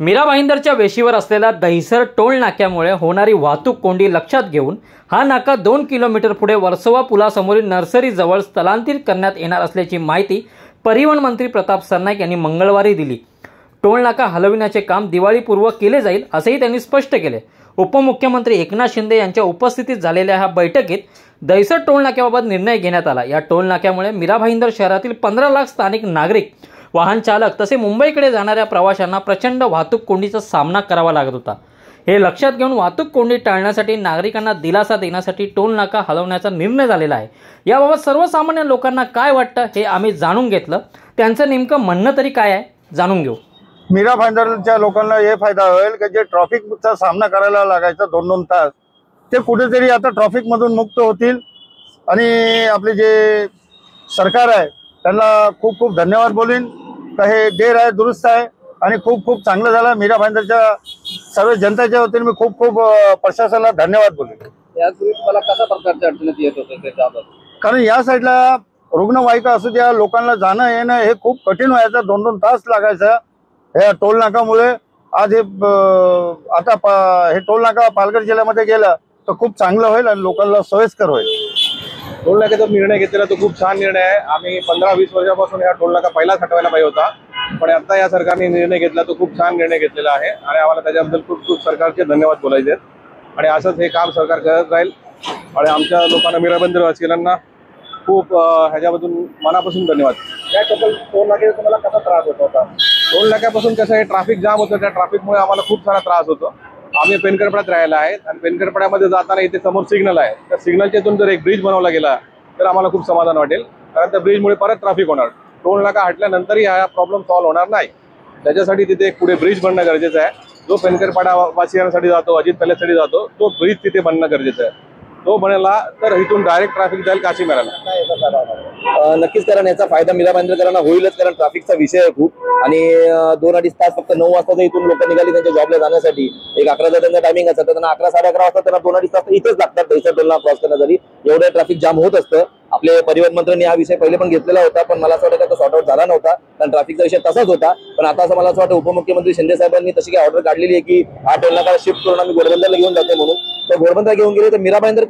मीरा भाईंदरच्या वेशीवर असलेल्या दहिसर टोल नाक्यामुळे होणारी वाहतूक कोंडी लक्षात घेऊन हा नाका 2 किलोमीटर पुढे वर्सोवा पुलासमोरील नर्सरीजवळ स्थलांतरित करण्यात येणार असल्याची माहिती परिवहन मंत्री प्रताप सरनाईक यांनी मंगळवारी दिली। टोल नाका हलविण्याचे काम दिवाळीपूर्व केले जाईल असेही त्यांनी स्पष्ट केले। उपमुख्यमंत्री एकनाथ शिंदे यांच्या उपस्थितीत झालेल्या ह्या बैठकीत दहिसर टोल नाक्याबाबत निर्णय घेण्यात आला। या टोल नाक्यामुळे मीरा भाईंदर शहरातील 15 लाख स्थानिक नागरिक, वाहन चालक तसे मुंबईकडे जाणाऱ्या प्रवाशांना प्रचंड वाहतूक कोंडीचा सामना करावा लागत होता। हे लक्षात घेऊन वाहतूक कोंडी टाळण्यासाठी नागरिकांना दिलासा देण्यासाठी टोल नाका हलवण्याचा निर्णय झालेला आहे। याबाबत सर्वसामान्य लोकांना काय वाटतं हे आम्ही जाणून घेतलं। त्यांचं नेमकं म्हणणं तरी काय आहे जाणून घेऊ। मीरा भाईंदरच्या लोकांना हे फायदा होईल की जे ट्रॅफिकचा सामना करायला लागायचा 2-2 तास ते कुठेतरी आता ट्रॅफिक मधून मुक्त होतील। आणि आपले जे सरकार आहे त्यांना खूप खूप धन्यवाद बोलीन का हे देर आहे दुरुस्त आहे आणि खूप खूप चांगलं झालं। मीरा भाईंदरच्या सर्व जनतेच्या वतीने मी खूप खूप प्रशासनाला धन्यवाद बोलेन। यापूर्वी मला कशा प्रकारच्या अडचणी येत होते ते कारण या साईडला रुग्णवाहिका असू द्या, लोकांना जाणं येणं हे खूप कठीण व्हायचं, 2-2 तास लागायचं। हे टोल नाकामुळे आज हे आता हे टोल नाका पालघर जिल्ह्यामध्ये गेलं तर खूप चांगलं होईल आणि लोकांना सोयीस्कर होईल। टोल नाक्याचा निर्णय घेतलेला तो खूप छान निर्णय आहे। आम्ही 15-20 वर्षापासून हा टोल नाका पहिलाच हटवायला पाहिजे होता, पण आता या सरकारने निर्णय घेतला तो खूप छान निर्णय घेतलेला आहे आणि आम्हाला त्याच्याबद्दल खूप खूप सरकारचे धन्यवाद बोलायचे आहेत। आणि असंच हे काम सरकार करत राहील आणि आमच्या लोकांना मीरा भाईंदर वासियांना खूप ह्याच्यामधून मनापासून धन्यवाद। या टोल नाक्याचा तुम्हाला कसा त्रास होत होता? टोल नाक्यापासून कसं आहे, ट्रॅफिक जाम होतं, त्या ट्रॅफिकमुळे आम्हाला खूप सारा त्रास होतो। आम्ही पेनकरपड्यात राहायला आहेत आणि पेनकरपड्यामध्ये जाताना इथे समोर सिग्नल आहे, त्या सिग्नलच्या इथून जर एक ब्रिज बनवला गेला तर आम्हाला खूप समाधान वाटेल, कारण त्या ब्रिजमुळे परत ट्रॅफिक होणार। टोल नाका हटल्यानंतरही हा प्रॉब्लेम सॉल्व्ह होणार नाही, त्याच्यासाठी तिथे एक पुढे ब्रिज बनणं गरजेचं आहे। जो पेनकरपाडा वासियांसाठी जातो, अजित पॅलेससाठी जातो, तो ब्रिज तिथे बनणं गरजेचं आहे। तो बनेला तर इथून डायरेक्ट ट्रॅफिक जाईल काशीमेराला। नक्कीच, कारण याचा फायदा मीरा भाईंदरकरांना होईलच, कारण ट्रॅफिकचा विषय आहे खूप। आणि 2-2.5 तास फक्त 9 वाजता इथून लोक निघाली त्यांच्या जॉबला जाण्यासाठी। एक 11चा त्यांचा टायमिंग असतं, त्यांना 11-11:30 वाजता त्यांना 2-2.5 तास इथेच लागतात दहिसर टोल नाका क्रॉस करण्यासाठी। एवढं ट्रॅफिक जाम होत असतं। आपले परिवहन मंत्र्यांनी हा विषय पहिले पण घेतलेला होता, पण मला असं वाटतं तो सॉर्ट आउट झाला नव्हता, कारण ट्रॅफिकचा विषय तसाच होता। पण आता असं मला असं वाटतं उपमुख्यमंत्री शिंदे साहेबांनी तशी काही ऑर्डर काढलेली आहे की हा टोल नाका शिफ्ट करून आम्ही घोडबंदरला घेऊन जातो म्हणून। तर घोडबंदर घेऊन गेले तर मीरा भाईंदर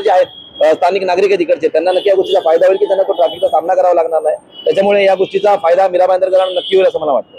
जे आहेत स्थानिक नागरिक आहेत तिकडचे, त्यांना नक्की या गोष्टीचा फायदा होईल की त्यांना तो ट्रॅफिकचा सामना करावा लागणार नाही। त्याच्यामुळे या गोष्टीचा फायदा मीरा भाईंदरकरांना नक्की होईल असं मला वाटतं।